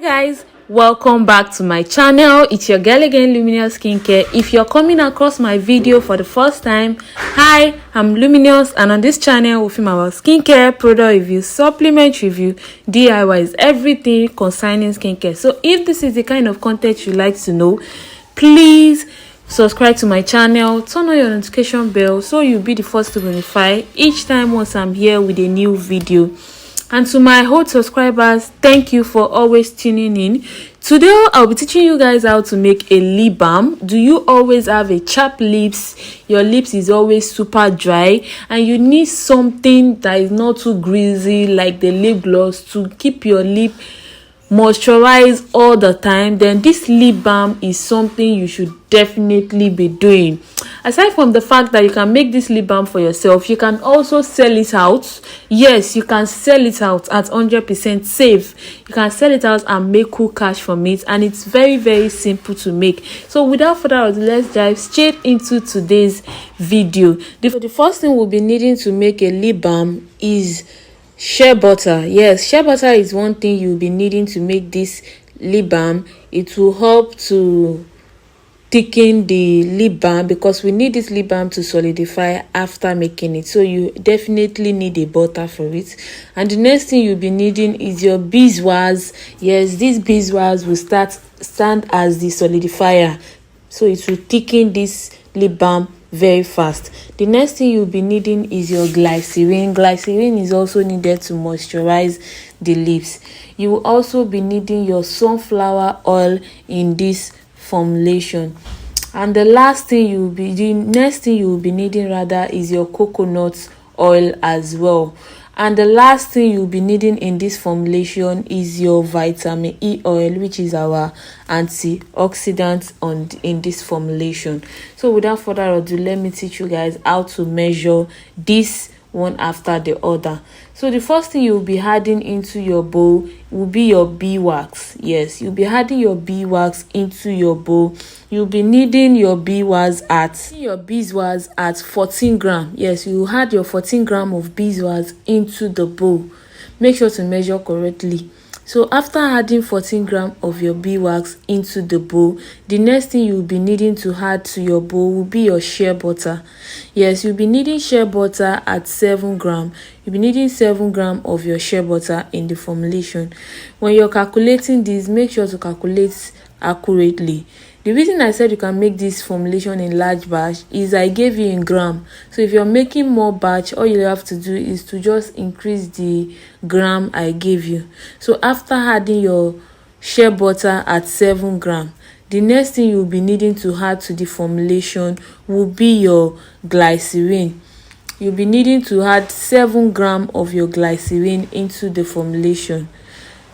Guys, welcome back to my channel. It's your girl again, Luminous Skincare. If you're coming across my video for the first time, hi, I'm Luminous, and on this channel we film about skincare, product review, supplement review, DIYs, everything concerning skincare. So if this is the kind of content you like to know, please subscribe to my channel, turn on your notification bell so you'll be the first to be notified each time once I'm here with a new video. And to my old subscribers, thank you for always tuning in. Today I'll be teaching you guys how to make a lip balm. Do you always have a chapped lips? Your lips is always super dry and you need something that is not too greasy like the lip gloss to keep your lip moisturize all the time. Then this lip balm is something you should definitely be doing. Aside from the fact that you can make this lip balm for yourself, you can also sell it out. Yes, you can sell it out at 100% safe. You can sell it out and make cool cash from it, and it's very simple to make. So without further ado, let's dive straight into today's video. The first thing we'll be needing to make a lip balm is shea butter. Yes, shea butter is one thing you'll be needing to make this lip balm. It will help to thicken the lip balm because we need this lip balm to solidify after making it. So you definitely need a butter for it. And the next thing you'll be needing is your beeswax. Yes, this beeswax will stand as the solidifier, so it will thicken this lip balm very fast. The next thing you'll be needing is your glycerin. Glycerin is also needed to moisturize the lips. You will also be needing your sunflower oil in this formulation. And the next thing you will be needing is your coconut oil as well. And the last thing you'll be needing in this formulation is your vitamin E oil, which is our antioxidant in this formulation. So without further ado, let me teach you guys how to measure this one after the other. So the first thing you'll be adding into your bowl will be your beeswax. Yes, you'll be adding your beeswax into your bowl. You'll be needing your beeswax at 14 grams. Yes, you add your 14 grams of beeswax into the bowl. Make sure to measure correctly. So after adding 14 grams of your beeswax into the bowl, the next thing you'll be needing to add to your bowl will be your shea butter. Yes, you'll be needing shea butter at 7 grams. You'll be needing 7 grams of your shea butter in the formulation. When you're calculating this, make sure to calculate accurately. The reason I said you can make this formulation in large batch is I gave you in gram. So if you're making more batch, all you have to do is to just increase the gram I gave you. So after adding your shea butter at 7 grams, the next thing you'll be needing to add to the formulation will be your glycerin. You'll be needing to add 7 grams of your glycerin into the formulation.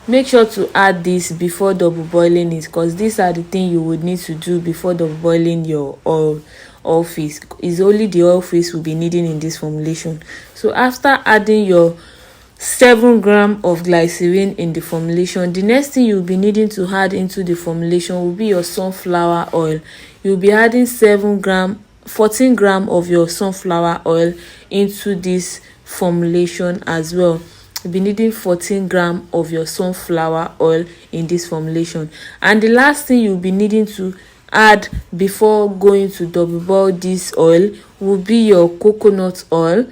Make sure to add this before double boiling it, because these are the things you would need to do before double boiling your oil phase. It's only the oil phase we'll be needing in this formulation. So after adding your 7 grams of glycerin in the formulation, the next thing you'll be needing to add into the formulation will be your sunflower oil. You'll be adding 14 grams of your sunflower oil into this formulation as well. You'll be needing 14 grams of your sunflower oil in this formulation. And the last thing you'll be needing to add before going to double boil this oil will be your coconut oil.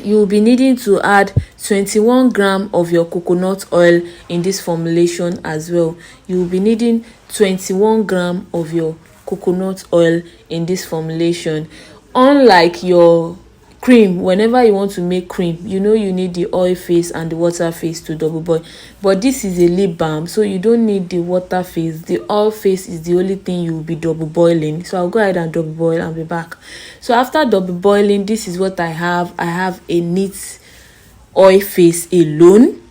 You'll be needing to add 21 grams of your coconut oil in this formulation as well. You'll be needing 21 grams of your coconut oil in this formulation. Unlike your cream, whenever you want to make cream, you know you need the oil phase and the water phase to double boil, but this is a lip balm, so you don't need the water phase. The oil phase is the only thing you will be double boiling. So I'll go ahead and double boil and be back. So after double boiling, this is what I have a neat oil phase alone.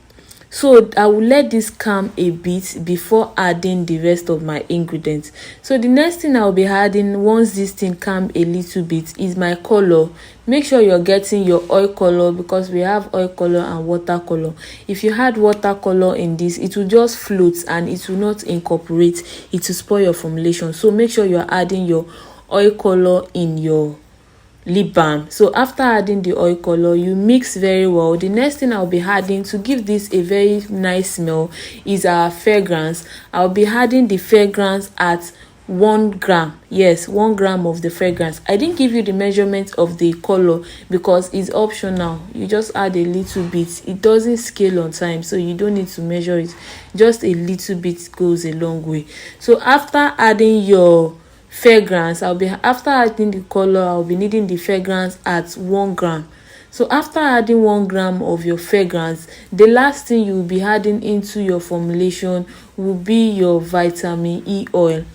So I will let this calm a bit before adding the rest of my ingredients. So the next thing I'll be adding once this thing calm a little bit is my color. Make sure you're getting your oil color, because we have oil color and water color. If you add water color in this, it will just float and it will not incorporate. It will spoil your formulation. So make sure you're adding your oil color in your lip balm. So after adding the oil color, you mix very well. The next thing I'll be adding to give this a very nice smell is our fragrance. I'll be adding the fragrance at 1 gram. Yes, 1 gram of the fragrance. I didn't give you the measurement of the color because it's optional. You just add a little bit. It doesn't scale on time, so you don't need to measure it. Just a little bit goes a long way. So after adding your fragrance, after adding the color, I'll be needing the fragrance at 1 gram. So after adding 1 gram of your fragrance, the last thing you will be adding into your formulation will be your vitamin E oil.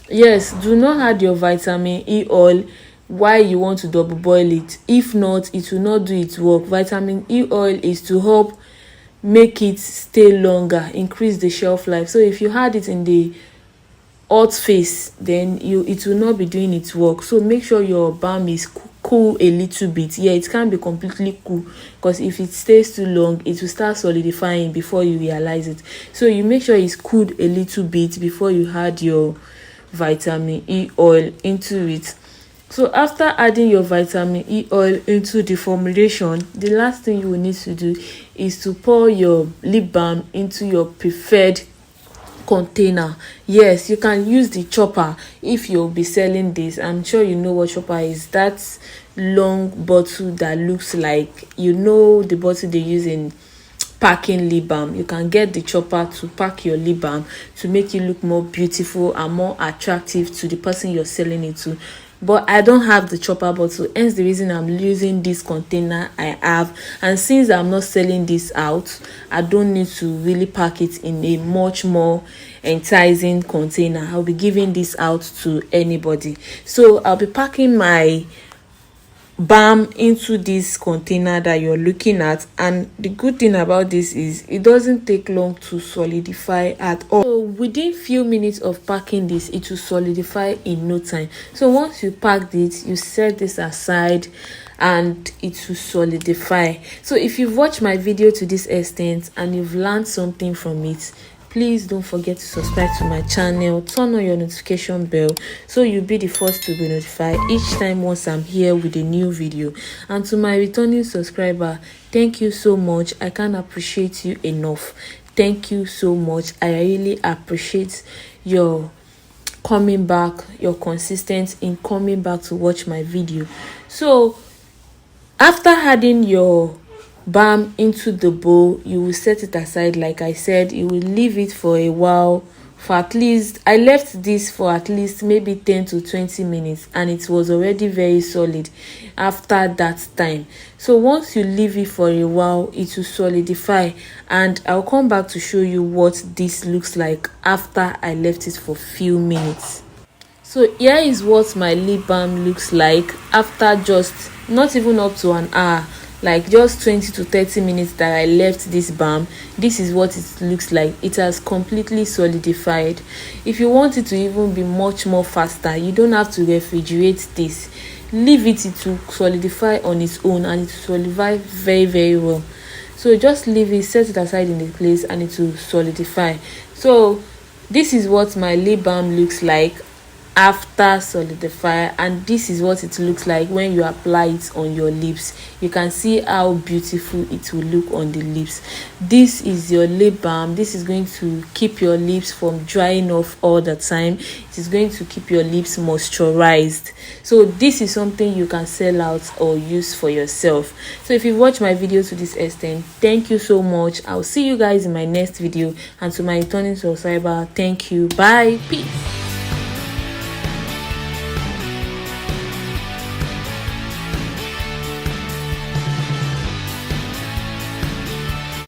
Yes, do not add your vitamin E oil while you want to double boil it. If not, it will not do its work. Vitamin E oil is to help make it stay longer, increase the shelf life. So if you add it in the hot phase, then it will not be doing its work. So make sure your balm is cool a little bit. Yeah, it can't be completely cool because if it stays too long, it will start solidifying before you realize it. So you make sure it's cooled a little bit before you add your vitamin E oil into it. So after adding your vitamin E oil into the formulation, the last thing you will need to do is to pour your lip balm into your preferred container. Yes, you can use the chopper if you'll be selling this. I'm sure you know what chopper is. That long bottle that looks like, you know, the bottle they use in packing lip balm. You can get the chopper to pack your lip balm to make you look more beautiful and more attractive to the person you're selling it to. But I don't have the chopper bottle, hence the reason I'm using this container I have. And since I'm not selling this out, I don't need to really pack it in a much more enticing container. I'll be giving this out to anybody. So I'll be packing my balm into this container that you're looking at, and the good thing about this is it doesn't take long to solidify at all. So within few minutes of packing this, it will solidify in no time. So once you packed it, you set this aside and it will solidify. So if you've watched my video to this extent and you've learned something from it, please don't forget to subscribe to my channel, turn on your notification bell so you'll be the first to be notified each time once I'm here with a new video. And to my returning subscriber, thank you so much. I can't appreciate you enough. Thank you so much. I really appreciate your coming back, your consistent in coming back to watch my video. So after adding your balm into the bowl, you will set it aside. Like I said, you will leave it for a while, for at least, I left this for at least maybe 10 to 20 minutes, and it was already very solid after that time. So once you leave it for a while, it will solidify, and I'll come back to show you what this looks like after I left it for few minutes. So here is what my lip balm looks like after just not even up to an hour, like just 20 to 30 minutes that I left this balm. This is what it looks like. It has completely solidified. If you want it to even be much more faster, you don't have to refrigerate this. Leave it to solidify on its own, and it will solidify very well. So just leave it, set it aside in the place, and it will solidify. So this is what my lip balm looks like after solidify, and this is what it looks like when you apply it on your lips. You can see how beautiful it will look on the lips. This is your lip balm. This is going to keep your lips from drying off all the time. It is going to keep your lips moisturized. So this is something you can sell out or use for yourself. So if you watch my video to this extent, thank you so much. I'll see you guys in my next video, and to my returning subscriber, thank you. Bye. Peace.